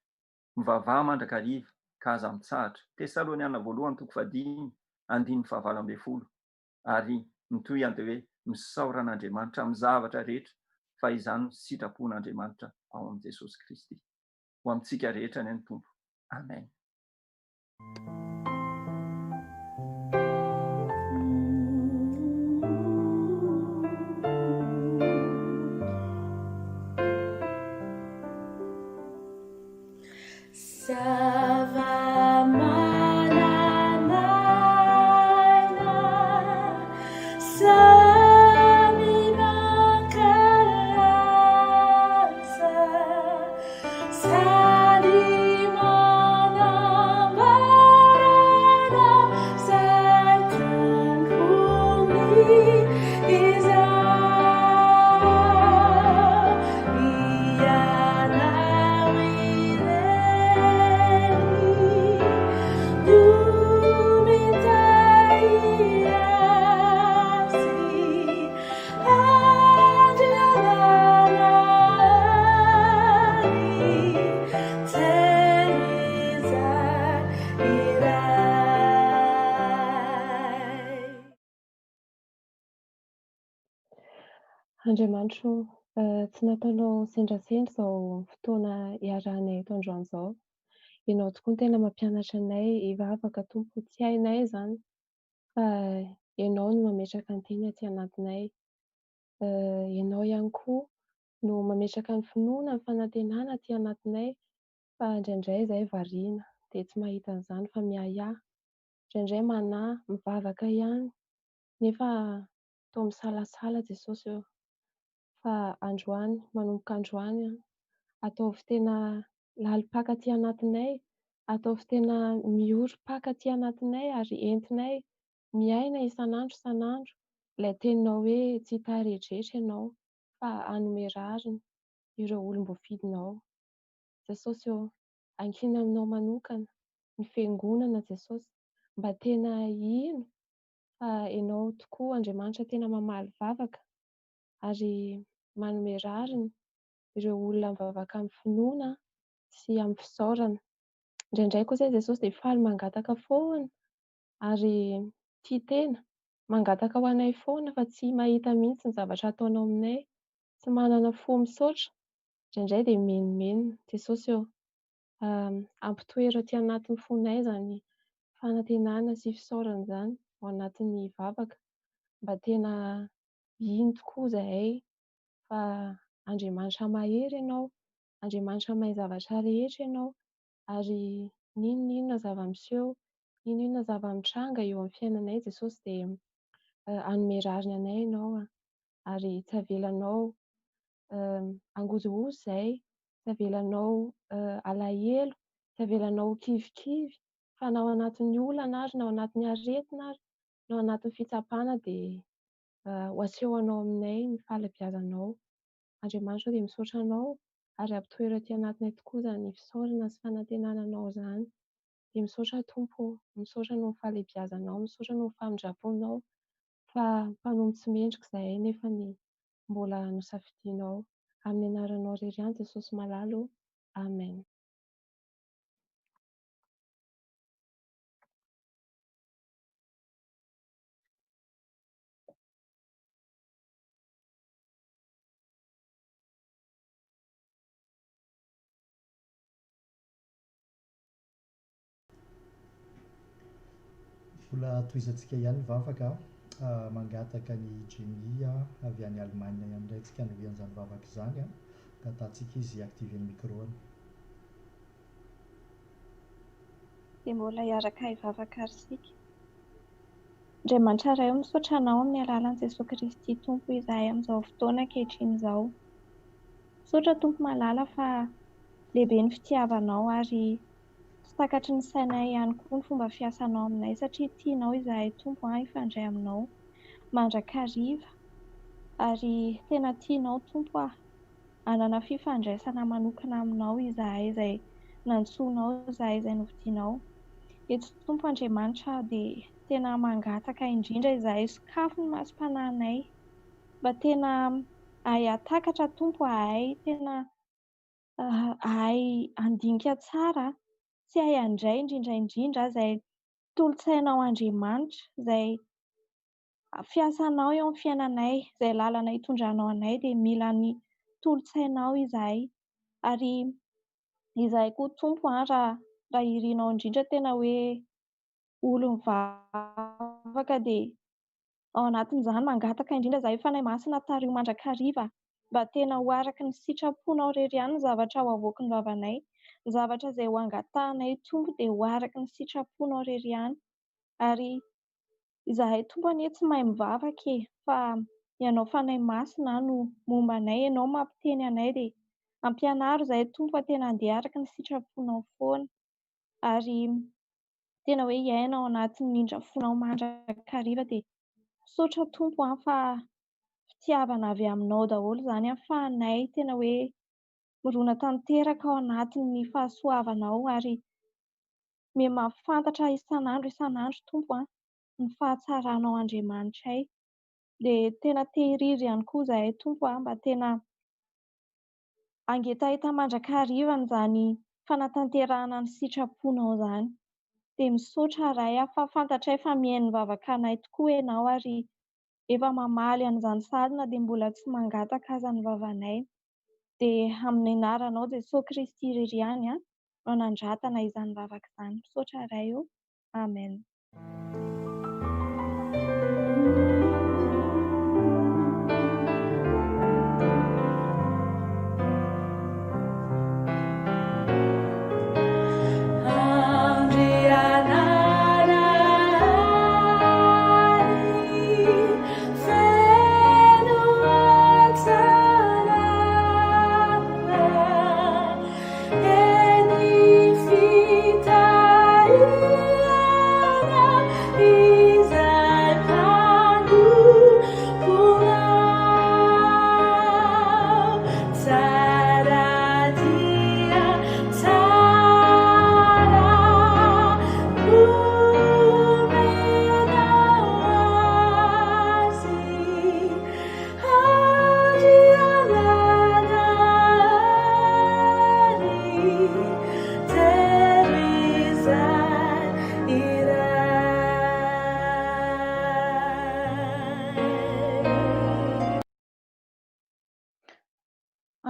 mivavaha mandrakariva ka aza mitsahatra. Tesaloniana 2:5-9. Ary mitoy an'ilay hoe misaoran'Andriamanitra amin'ny zavatra rehetra, fa izany ny sitrapon'Andriamanitra ao amin'i Jesosy Kristy. Ho amintsika rehetra anie ny Tompo. Amen. Sa di mana Andriamanitro, tsy nataonao sendrasendra izao fotoana iarahanay eto androany izao. Ianao tokoa no tena mampianatra anay hivavaka Tompo, tsy hainay izany fa ianao no mametraka ny teny aty anatinay. Ianao ihany koa no mametraka ny finoana, ny fanantenana aty anatinay fa indraindray izahay variana dia tsy mahita an'izany fa miahiahy. Indraindray manahy, mivavaka ihany nefa toa misalasala Jesosy eo. Fa androany, manomboka androany ataovy tena lalim-paka aty anatinay, ataovy tena miorom-paka aty anatinay ary entinay miaina isan'andro. Ilay teninao hoe tsy hita rehetrarehetra ianao fa hanome rariny ireo olom-boafidinao. Jesosy eo, ankiana aminao manokana ny fiangonana Jesosy mba tena hino fa ianao tokoa Andriamanitra tena mamaly vavaka ary manome rariny ireo olona mivavaka amin'ny finoana sy amin'ny fisaorana. Indraindray kosa Jesosy dia faly mangataka foana ary tia tena mangataka ho anay foana fa tsy mahita mihitsy ny zavatra ataonao aminay, tsy manana fo misaotra. Indraindray dia menomenona. Jesosy eo, ampitoero aty anatin'ny fonay izany fanantenana sy fisaorana izany ao anatin'ny vavaka mba tena hino tokoa izahay fa Andriamanitra mahery ianao, Andriamanitra mahay zavatra rehetra ianao ary n'inon'inona zava-miseho, n'inon'inona zava-mitranga eo amin'ny fiainanay Jesosy dia hanome rariny anay ianao ary tsy avelanao angozohozo izahay, tsy avelanao alahelo, tsy avelanao kivikivy fa na ao anatin'ny olana ary na ao anatin'ny aretina ary na ao anatin'ny fitsapana dia ho asehonao aminay ny fahalebiazanao. Andriamanitra dia misaotra anao ary ampitoero aty anatinay tokoa izany fisaorana sy fanantenananao izany. Dia misaotra Tompo, misaotra noho ny fahalebiazanao, misaotra noho ny famindraponao fa mpanomy tsy mendrika izahay nefa ny mbola nosafidianao. Amin'ny anaranao irery ihany Jesosy malalo. Amen. Vola toizantsika ihany vavaka mangataka ny Jenia avy any Allemagne ihany indray tsika novian'izany vavaka izany ka ataontsika izy activer ny micro-any. Dia mbola hiaraka hivavaka ary isika. Andriamanitra iray misaotra anao amin'ny alalan'i Jesosy Kristy Tompo izahay amin'izao fotoana ankehitriny izao. Misaotra Tompo malala fa lehibe ny fitiavanao ary tsy takatry ny sainay ihany koa ny fomba fiasanao aminay satria tianao izahay Tompo hifandray aminao mandrakariva ary tena tianao Tompo hanana fifandraisana manokana aminao izahay izay nantsoinao, izahay izay novidianao. Eto Tompo Andriamanitra dia tena mangataka indrindra izahay sokafo ny masom-panahinay mba tena ahay hatakatra Tompo, ahay tena ahay handinika tsara sy ahay handray indrindra izay tolotsainao Andriamanitra, izay fiasanao eo amin'ny fiainanay, izay lalana hitondranao anay dia mila ny tolotsainao izahay ary izahay koa Tompo raha irianao indrindra tena hoe olom-bavaka dia ao anatin'izany mangataka indrindra izahay fanahy masina tario mandrakariva mba tena ho araka ny sitraponao irery ihany ny zavatra ho avoaky ny vavanay, ny zavatra izay ho angatahanay Tompo dia ho araka ny sitraponao irery ihany ary izahay Tompo anie tsy mahay mivavaka fa ianao fanahy masina no momba anay, ianao mampiteny anay dia ampianaro izahay Tompo tena handeha araka ny sitraponao foana ary tena hoe hiaina ao anatin'ny indrafonao mandrakariva dia misaotra Tompo fa fitiavana avy aminao daholo izany ahafahanay tena hoe mirona tanteraka ao anatin'ny fahasoavanao ary miha mahafantatra isan'andro Tompo ny fahatsaranao Andriamanitray. Dia tena tehiriry ihany koa izahay Tompo mba tena hangetaheta mandrakariva izany fanatanterahana ny sitraponao izany. Dia misaotra iray fa fantatray fa mihaino ny vavakanay tokoa ianao ary efa mamaly an'izany sarina dia mbola tsy mangataka aza ny vavanay. Dia amin'ny anaranao Jesosy Kristy irery ihany no nandratana izany vavaka izany. Misaotra iray io. Amen.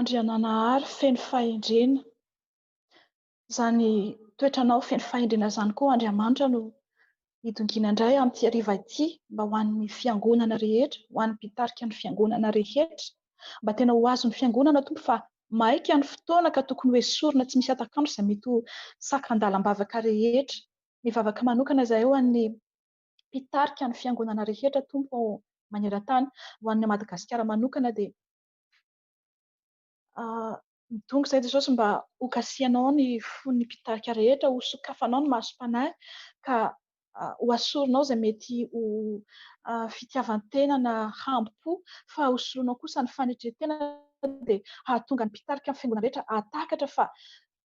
Andriananahary feno fahendrena, izany toetranao feno fahendrena izany koa Andriamanitra no hidongina indray amin'ity hariva ity mba ho an'ny fiangonana rehetra, ho an'ny mpitarika ny fiangonana rehetra, mba tena ho azon'ny fiangonana tompo fa maika ny fotoana ka tokony ho esorina tsy misy atakandro izay mety ho sakan-dalam-bavaka rehetra. Ny vavaka manokana izay ho an'ny mpitarika ny fiangonana rehetra tompo maneran-tany, ho an'ny Madagasikara manokana dia midongy izay Jesosy mba ho kasihanao ny fon'ny mpitarika rehetra, ho sokafanao ny masom-panahy ka ho asorinao izay mety ho fitiavan-tena na hambo-po, fa hosoloinao kosa ny fanetretena dia hahatonga ny mpitarika ny fiangonana rehetra hahatakatra fa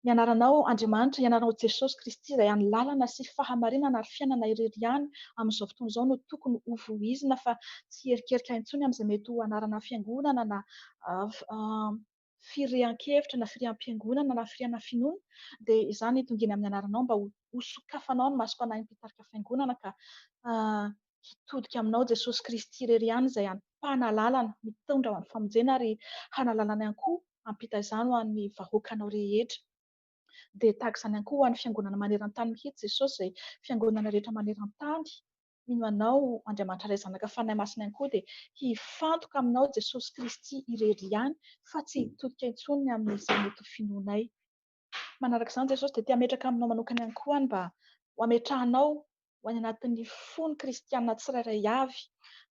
ny anaranao Andriamanitra, ny anaranao Jesosy Kristy izay an'ny lalana sy fahamarinana ary fiainana irery ihany amin'izao fotoana izao no tokony ho voizina fa tsy herikerika intsony amin'izay mety ho anarana fiangonana na firian-kevitra na firiam-piangonana na firiana finoana, dia izany hitongina amin'ny anaranao mba ho sokafanao ny masom-panahy ny mpitarika fiangonana ka hitodika aminao Jesosy Kristy irery ihany izay hanapahana lalana mitondra ho an'ny famonjena ary hanalalana ihany koa hampita izany ho an'ny vahoakanao rehetra. Dia tahaka izany ihany koa ho an'ny fiangonana maneran-tany mihitsy Jesosy izay fiangonana rehetra maneran-tany mino anao Andriamanitra Ray Zanaka Fanahy Masina ihany koa dia hifantoka aminao Jesosy Kristy irery ihany fa tsy hitodika intsony amin'izay mety ho finoanay. Manaraka izany Jesosy dia tia hametraka aminao manokana ihany koa mba ho ametrahanao ho any anatin'ny fony kristianina tsirairay avy,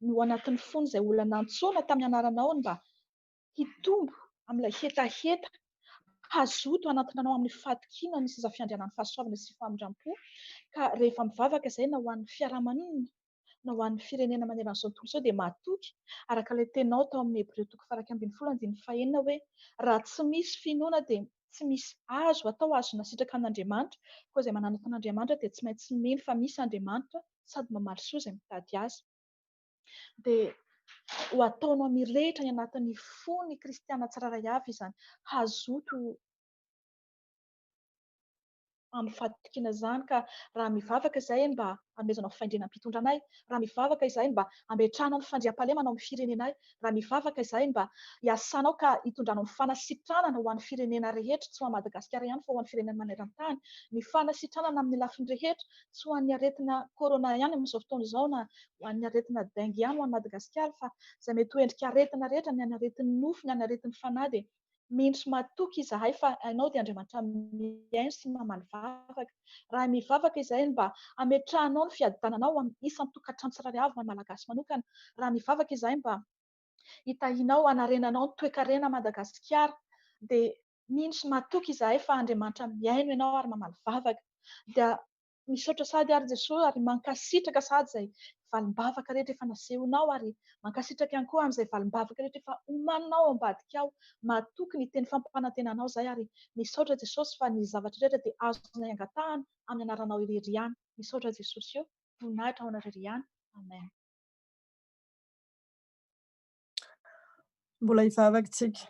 no ho anatin'ny fony izay olona nantsoina tamin'ny anaranao mba hitombo amin'ilay hetaheta, hazoto hanantonanao amin'ny fahatokiana ny seza fiandrianan'ny fahasoavana sy fahamindram-po, ka rehefa mivavaka izay na ho an'ny fiarahamonina na ho an'ny firenena maneran'izao tontolo izao dia mahatoky araka ilay tenao tao amin'ny Hebreo 1:25 hoe raha tsy misy finoana dia tsy misy azo atao azona sitraka an'Andriamanitra, koa izay manana an'Andriamanitra dia tsy maintsy mino fa misy Andriamanitra sady mamaly soa izay mitady azy. Dia ho ataonao mirehitra ny anatin'ny fony kristianina tsirairay avy izany hazoto amin'ny fahatokiana izany, ka raha mivavaka izay mba hanomezanao fahendrena am-pitondra anay, raha mivavaka izay mba hametrahanao ny fandriam-pahalemana ao amin'ny firenenay, raha mivavaka izay mba hiasanao ka hitondranao ny fanasitranana ho an'ny firenena rehetra, tsy ho an'i Madagasikara ihany fa ho an'ny firenena maneran-tany, ny fanasitranana amin'ny lafiny rehetra, tsy ho an'ny aretina corona ihany amin'izao fotoana izao na ho an'ny aretina dengue ihany ho an'i Madagasikara fa izay mety ho endrika aretina rehetra, ny an'ny aretin'ny nofo, ny an'ny aretin'ny fanahy dia mihitsy mahatoky izahay fa ianao dia Andriamanitra mihaino sy mamaly vavaka. Raha mivavaka izay mba hametrahanao ny fiadananao amin'ny isan'ny tokantrano tsirairay avy ho an'ny Malagasy manokana. Raha mivavaka izay mba hitahinao hanarenanao ny toe-karena Madagasikara dia mihitsy mahatoky izahay fa Andriamanitra mihaino ianao ary mamaly vavaka. Dia misaotra sady ary Jesosy ary mankasitraka sady izay valim-bavaka rehetra efa nasehonao ary mankasitraka ihany koa amin'izay valim-bavaka rehetra efa omaninao ao ambadika ao. Mahatoky ny teny fampanantenanao izay ary misaotra Jesosy fa ny zavatra rehetra dia azonay angatahana amin'ny anaranao irery ihany. Misaotra Jesosy eo, voninahitra ao anareo ihany. Amen. Mbola hivavaka tsika.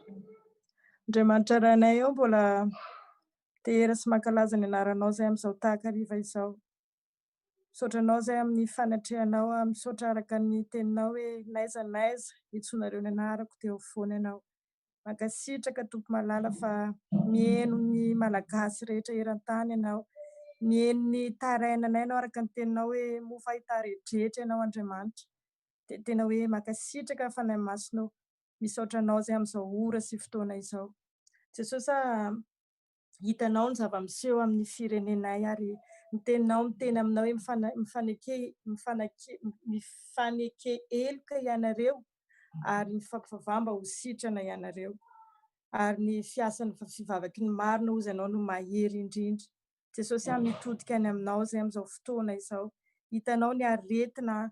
Andriamanitra ranay eo mbola tehera sy mankalaza ny anaranao izay amin'izao tahaka hariva izao. Misaotranao zay amin'ny fanatrehanao, misaotra araka ny teninao hoe naiza naiza itsonareo ny anarako teo afovoany ianao. Mankasitraka tompo malala fa mihaino ny malagasy rehetra eran-tany ianao. Mihaino ny tarainanay ianao araka ny teninao hoe mofa hita rehetra ianao Andriamanitra. Dia tena hoe mankasitraka fanahy masonao. Misaotranao zay amin'izao ora sy fotoana izao. Jesosy hitanao ny zava-miseho amin'ny firenenay ary ny teninao miteny aminao hoe mifaneke eloka ianareo ary mifampivavah mba ho sitrana ianareo. Ary ny fiasan'ny fivavaky ny marina hozy ianao no mahery indrindra. Jesosy mitodika any aminao zay amin'izao fotoana izao. Hitanao ny aretina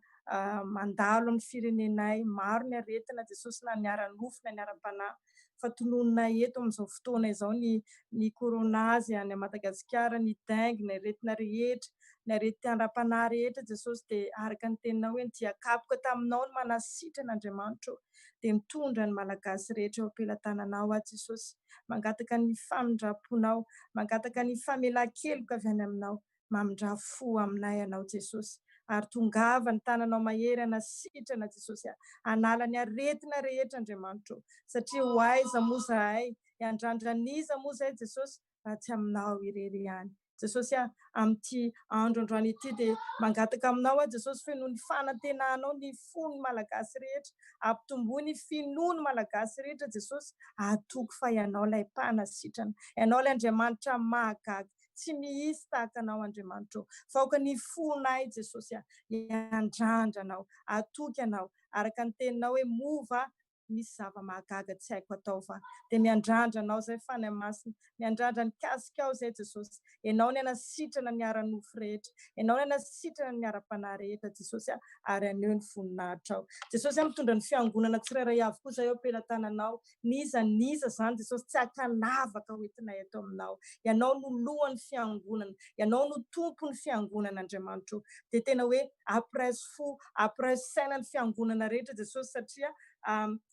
mandalo amin'ny firenenay, maro ny aretina Jesosy na ny ara-nofo na ny ara-panahy. Fa tononona eto amin'izao fotoana izao ny koronazy any Madagasikara, ny dengue, ny aretina rehetra, ny aretina ara-panahy rehetra Jesosy dia araka ny teninao hoe dia kapoka taminao ny manasitranaN'Andriamanitra dia mitondra ny malagasy rehetra eo am-pelantananao Jesosy. Mangataka ny famindraponao, mangataka ny famelan-keloka avy any aminao, mamindra fo aminay ianao Jesosy. Ary tongava ny tananao mahery anasitrana Jesosy, hanala ny aretina rehetra Andriamanitra. Satria ho aiza moa zahay, hiandrandran'iza moa zahay Jesosy raha tsy aminao irery ihany. Jesosy amin'ity andro androany ity dia mangataka aminao Jesosy fe noho ny fanantenanao ny fon'ny malagasy rehetra, ampitomboa ny finoany malagasy rehetra Jesosy, atoko fa ianao ilay mpanasitrana, ianao ilay Andriamanitra mahagaga. Tsy mihisy tahaka anao Andriamanitra. Faoka ny fonay Jesosy, hiandrandranao, atoky ianao araka ny teninao hoe mova misy zava-mahagaga tsy haiko atao fa dia miandrandranao zay fanahy masina, miandrandra ny kasikao zay Jesosy. Ianao ny anasitrana ny ara-nofo rehetra, ianao ny anasitrana ny ara-panahy rehetra Jesosy, ary aneo ny voninahitra ao. Jesosy mitondra ny fiangonana tsirairay avy kosa eo am-pelantananao. Niza zany Jesosy tsy hakanavaka hoentinay eto aminao. Ianao no lohan'ny fiangonana, ianao no tompon'ny fiangonana Andriamanitra. Dia tena hoe ampiraiso fo, ampiraiso saina ny fiangonana rehetra Jesosy satria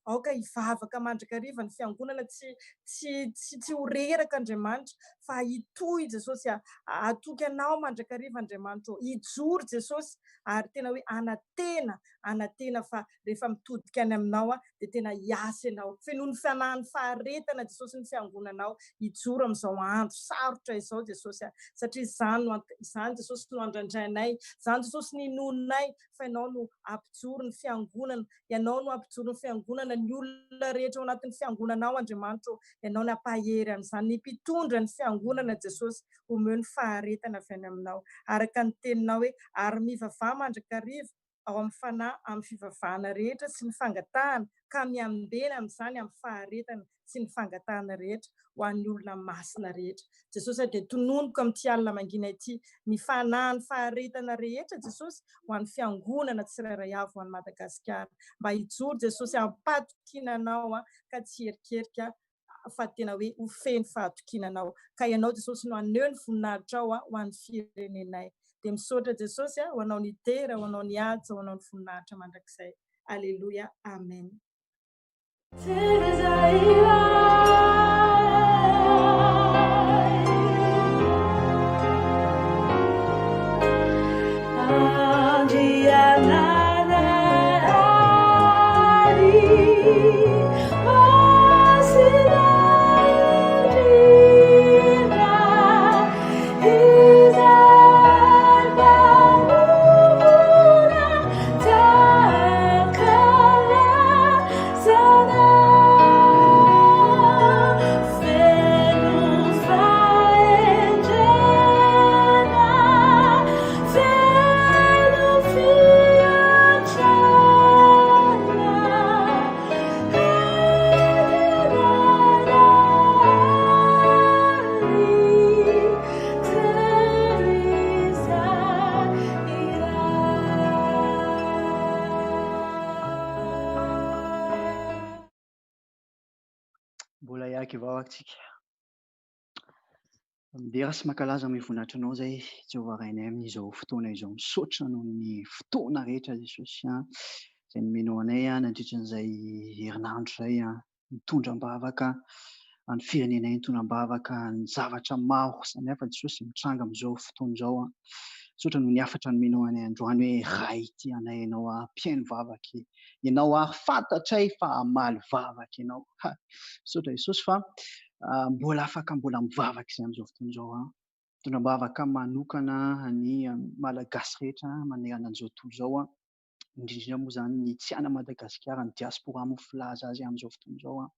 aoka hivavaka mandrakariva ny fiangonana tsy ho reraka Andriamanitra fa hitohy Jesosy, atoky anao mandrakariva Andriamanitra, hijoro Jesosy ary tena hoe anatena fa rehefa mitodika any aminao dia tena hiasa ianao. Fe noho ny fanahin'ny faharetana Jesosy ny fiangonanao hijoro amin'izao andro sarotra izao Jesosy, satria izany Jesosy no andrandrainay, izany Jesosy ny nononay fa ianao no ampijoro ny fiangonana, ianao no ampijoro ny fiangonana, ny olona rehetra ao anatin'ny fiangonanao Andriamanitra, ianao no ampahery an'izany, ny mpitondra ny fiangonana Jesosy omeo ny faharetana avy any aminao araka ny teninao hoe ary mivavaha mandrakariva ao amin'ny fanahy amin'ny fivavahana rehetra sy ny fangatahana ka miambena amin'izany amin'ny faharetana sy ny fangatahana rehetra ho an'ny olona masina rehetra. Jesosy dia tononoko amin'ity alina mangina ity ny fanahy ny faharetana rehetra Jesosy ho an'ny fiangonana tsirairay avy ho an'ny Madagasikara. Mba hijoro Jesosy hampatokinanao ka tsy herikerika fa tena hoe ho feno fahatokinanao. Ka ianao Jesosy no aneho ny voninahitra ao ho an'ny firenenay. Dia misaotra Jesosy ho anao ny tera, ho anao ny asa, ho anao ny voninahitra mandrakizay. Aleluia, amen. Mbola iaky vao antsika. Midera sy mankalaza amin'ny voninahitra anao zay Jehovah Rainay amin'izao fotoana izao. Misaotra noho ny fotoana rehetra Jesosy izay nomenao anay nandritra an'izay herinandro izay mitondra mbavaka any firenena entonam-bavaka ny zavatra maro samihafa Jesosy mitranga amin'izao fotoana izao sotra no niafatra nomenao any androany hoe ray ity anay ianao mpiaino vavaka ianao ary fantatray fa amaly vavaka ianao sotra Jesosy fa mbola afaka mbola mivavaka izay amin'izao fotoana izao tonam-bavaka manokana ny malagasy rehetra manerana an'izao tontolo izao indrindra moa zany ny tsy ana Madagasikara ny diaspora moa filaza azy amin'izao fotoana izao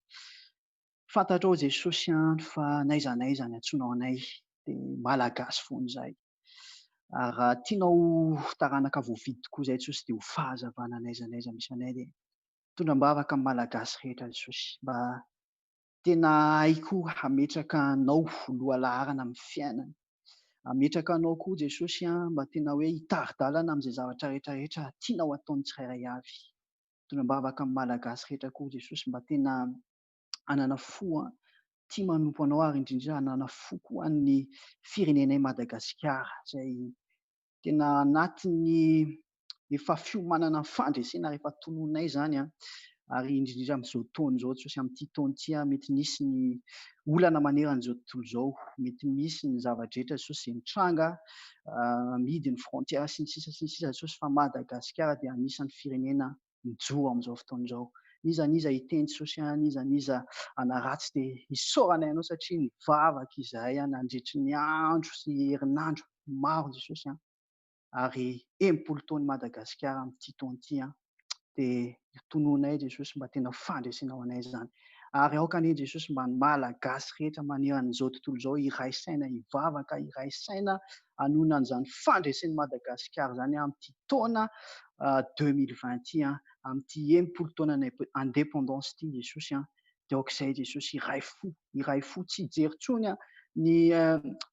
fantatrao Jesosy fa n'aiza n'aiza ny antsoinao anay dia malagasy foana izay ary tianao taranaka voavidy tokoa izay Jesosy dia ho fahazavana n'aiza n'aiza misy anay dia tondram-bavaka malagasy rehetra Jesosy mba tena haiko hametraka anao loha laharana amin'ny fiainana hametraka anao koa Jesosy mba tena hoe hitari-dalana amin'izay zavatra rehetrarehetra tianao ataony tsirairay avy tondram-bavaka malagasy rehetra koa Jesosy mba tena anana fo tia manompo anao ary indrindra anana fo koa ny firenenay Madagasikara izay tena anatin'ny efa fiomanana fandresena rehefa tononay izany ary indrindra amin'izao taona izao Jesosy amin'ity taona ity mety misy ny olana maneran'izao tontolo izao mety misy ny zavadrehetra Jesosy mitranga amidy ny frontière sy ny sisa Jesosy fa Madagasikara dia anisan'ny firenena mijoro amin'izao fotoana izao nizaniza hiteny Jesosy nizaniza anaratsy dia hisaoranay ianao satria ny vavaka izahay nandritry ny andro sy herinandro maro Jesosy ary 80 taona Madagasikara amin'ity taona ity dia tononay Jesosy mba tena fandresenao anay izany ary aoka anie Jesosy mba ny malagasy rehetra maneran'izao tontolo izao iray saina hivavaka iray saina hanona an'izany fandresen'ny Madagasikara izany amin'ity taona 2020 ity amin'ity 80 taona indépendance ity Jesosy dia aok'izay Jesosy iray fo tsy hijery intsony ny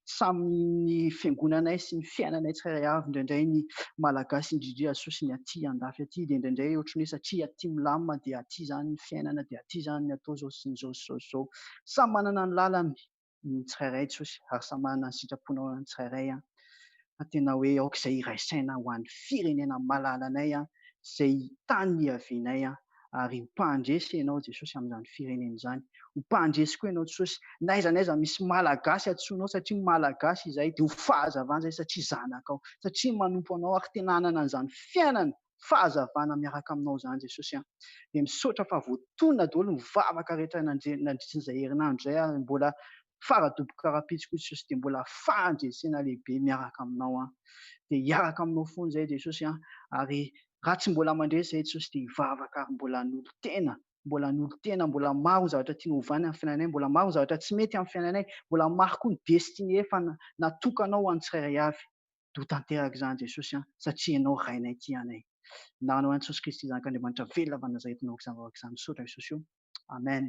samy fiangonanay sy ny fiainanay tsirairay avy indraindray ny malagasy indrindra Jesosy ny aty andafy aty dia indraindray ohatry ny hoe satria aty milamina dia aty izany ny fiainana dia aty izany ny atao izao sy ny izao samy manana ny lalany ny tsirairay Jesosy ary samy manana ny sitraponao ny tsirairay tena hoe aok'izay iray saina ho an'ny firenena malala anay izay tany niavianay ary mpandresy ianao Jesosy amin'izany firenena izany mpandresy koa ianao Jesosy n'aiza n'aiza misy malagasy antsoinao satria malagasy izay dia ho fahazavana izay satria zanakao satria manompo anao ary tena hanana an'izany fiainana fahazavana miaraka aminao izany Jesosy dia misaotra fa voatonona daholo ny vavaka rehetra nandritran'izay herinandro izay mbola faradoboka karaha-pitsy Jesosy dia mbola fandresena lehibe miaraka aminao dia hiaraka aminao foana izay Jesosy ary raha tsy mbola mandresy izay Jesosy dia hivavaka ary mbola n'olo tena mbola maro ny zavatra tiana hovana amin'ny fiainanay mbola maro ny zavatra tsy mety amin'ny fiainanay mbola maro koa ny destiny efa natokanao ho an'ny tsirairay avy dia ho tanteraka izany Jesosy satria ianao rainay ity anay nanao an'i Jesosy Kristy Zanak'Andriamanitra velona avy Nazareta naoka izany vavaka izany misaotra Jesosy io amen.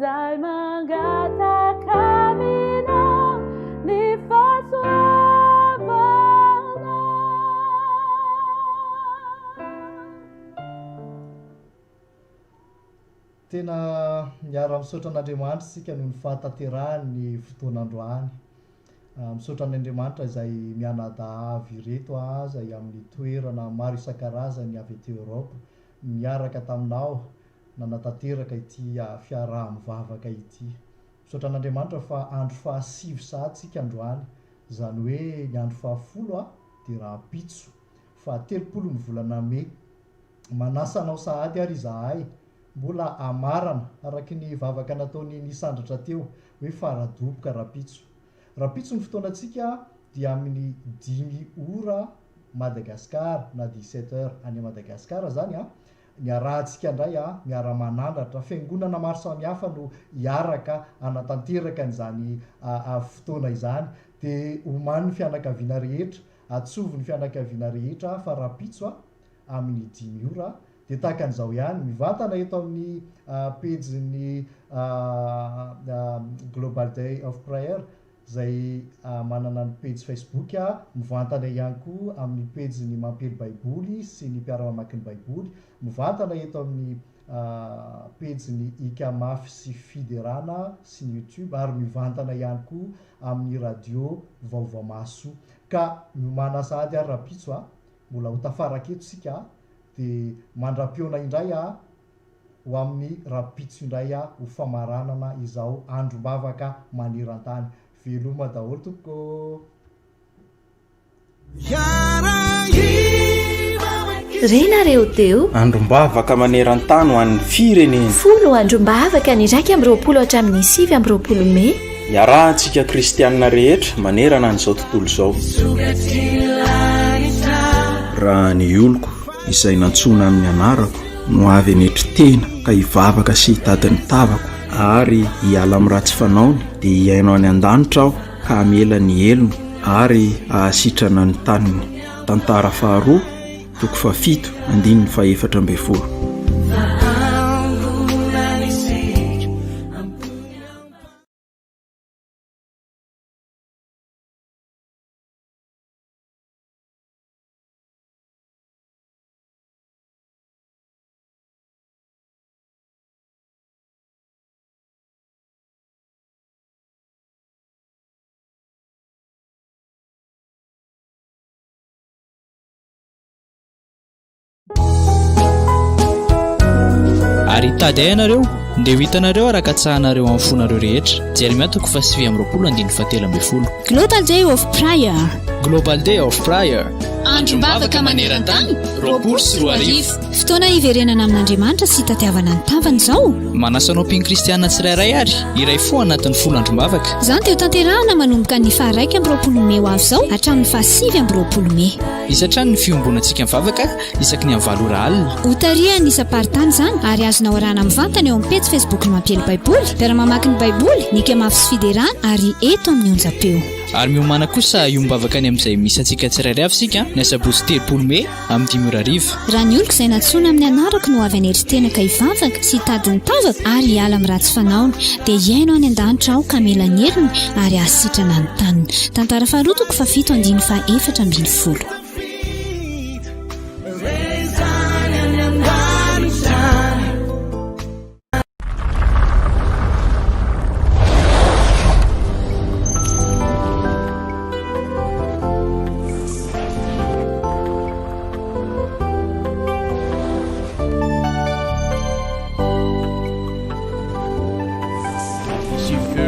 Zai mangata kamino ni faso tena miara-misaotra an'Andriamanitra isika noho ny fahatanterahany fotoanandroany. Misaotra an'Andriamanitra izay mianadahavy ireto izay amin'ny toerana maro isan-karazany avy eto Eoropa miaraka taminao nanatanteraka ity fiaraha-mivavaka ity. Misaotra an'Andriamanitra fa andro 7 sahatsika androany, izany hoe ny andro 10 dia raha pitso fa 30 ny volana May. Manasa anao sahady ary izahay mbola amarana araky ny vavaka nataony nisandratra teo hoe faradoboka rapitso. Rapitso ny fotoanantsika dia amin'ny 5 ora Madagasikara na 17 heures any Madagasikara zany ny arahantsika indray miara-manandratra fiangonana maro samihafa no hiaraka anatanteraka n'izany fotoana izany, dia oman'ny fianakaviana rehetra, atsovin'ny fianakaviana rehetra fa rapitso amin'ny 5 ora. Dia tahaka an'izao ihany mivantana eto amin'ny pejin'ny Global Day of Prayer izay manana ny page Facebook, mivantana ihany koa amin'ny pejin'ny Mampely Baiboly sy ny mpiara-mamaky ny Baiboly, mivantana eto amin'ny pejin'ny Ikamafy sy Fiderana sy ny YouTube, ary mivantana ihany koa amin'ny radio Vaovao Maso. Ka manasady ary rapitso mbola ho tafaraketo sika dia mandra-piona indray ho amin'ny rapitso indray ho famaranana izao androm-bavaka maneran-tany. Veloma daholo tompoko. Renareo teo androm-bavaka maneran-tany ho an'ny firenena. Folo androm-bavaka ny 20 hatramin'ny 20 May. Iarahantsika kristianina rehetra manerana an'izao tontolo izao. Raha ny oloko izay nantsona amin'ny anarako no avy anetry tena ka hivavaka sy hitady ny tavako, ary hiala amin'ny ratsy fanaony dia hiaino any an-danitra aho ka hamela ny elony ary ahasitrana ny taniny. Tantara faharoa, toko 7, andininy 14. Ary tady ianareo ndia ho hitanareo araka-tsahanareo amin'ny fonareo rehetra. Jeremia 7:17. Global Day of Prayer. Global Day of Prayer. Androm-bavaka maneran-tany 24 fotoana hiverenana amin'Andriamanitra sy tatiavana ny tavany izao. Manasanao mpino kristianina tsirairay ary iray fo anatin'ny folo androm-bavaka. Izany dia ho tanterahana manomboka ny 21 May ho avy izao hatramin'ny 27 May. Isatrany ny fiombonantsika mivavaka isaky ny 9 ora alina. Ho tarihany isa-paritany izany ary azonao arahana mivantana eo amin'ny pejy Facebook ny Mampely Baiboly, mpiara-mamaky ny Baiboly, ny Ikamafy sy Fiderana ary eto amin'ny onjam-peo. Ary miomana kosa iombavaka ny amin'izay misy antsika tsirairay avy sika ny asabotsy 3 May amin'ny 5 ora ariva. Raha ny oloko izay natsoina amin'ny anarako no avy anetry tena ka hivavaka sy hitady ny tavaka ary hiala amin'ny ratsy fanaony dia hiaino any an-danitra aho ka mela ny elony ary ahasitrana ny taniny. Tantara faharoa, toko 7, andininy 14.